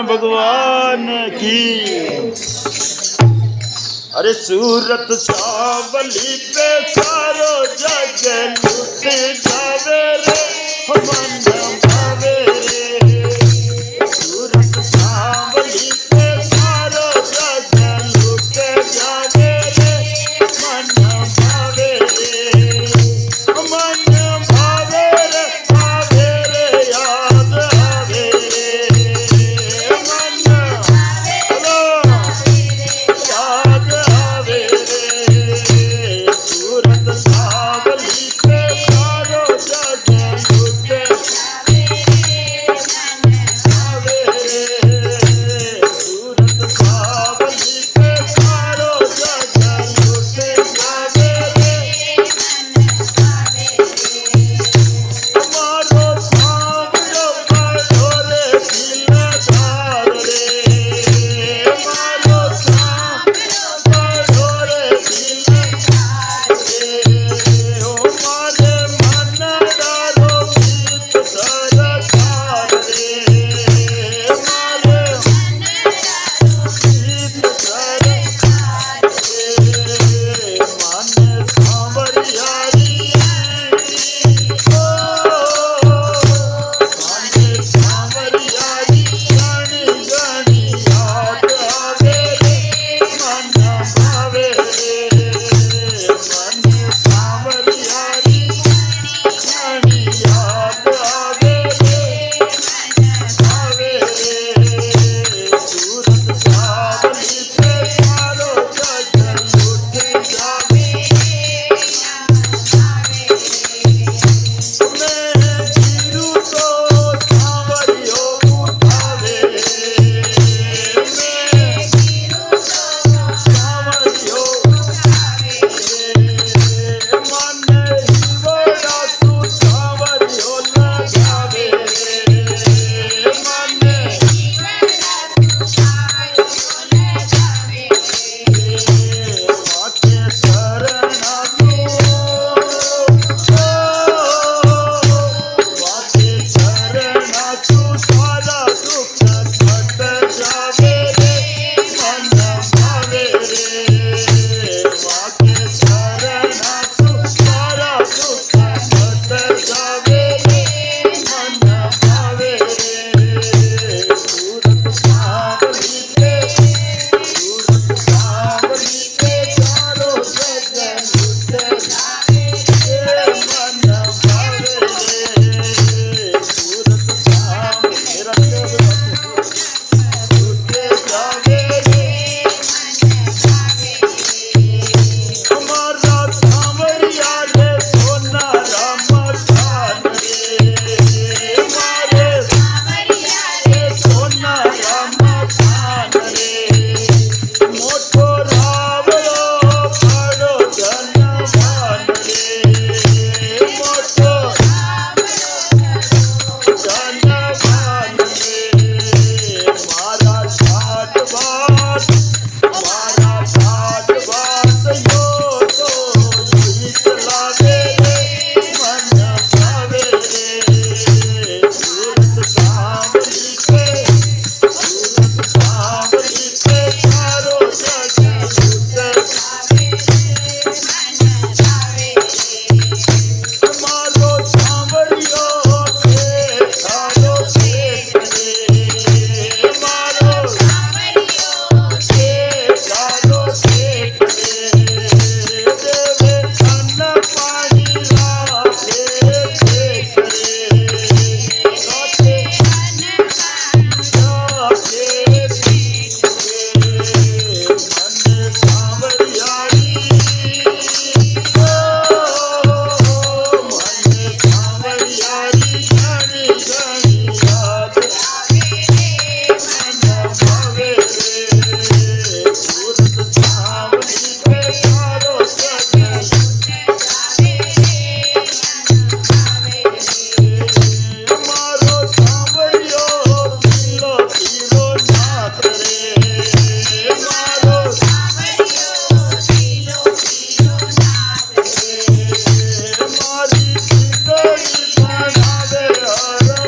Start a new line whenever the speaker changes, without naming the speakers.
भगवान की। अरे सूरत सावली पे सारो जग लुट जावे रे मन भावे रे। सूरत सावली पे सारो जग लुट जावे रे मन भावे रे। मन भावे रे भावे रे याद आवे रे। मन याद आवे रे। सूरत सावली पे सारो जग लुट जावे रे। सूरत सावली पे सारो जग लुट जावे रे। हमारो सामरो बड़ो रे दिलदार रे। हमारो सामरो बड़ो रे दिलदार रे। ओ मारे मनदारो गीत सरकार रे। मारे गीत सरकार रे। मन सांवरियारी सावली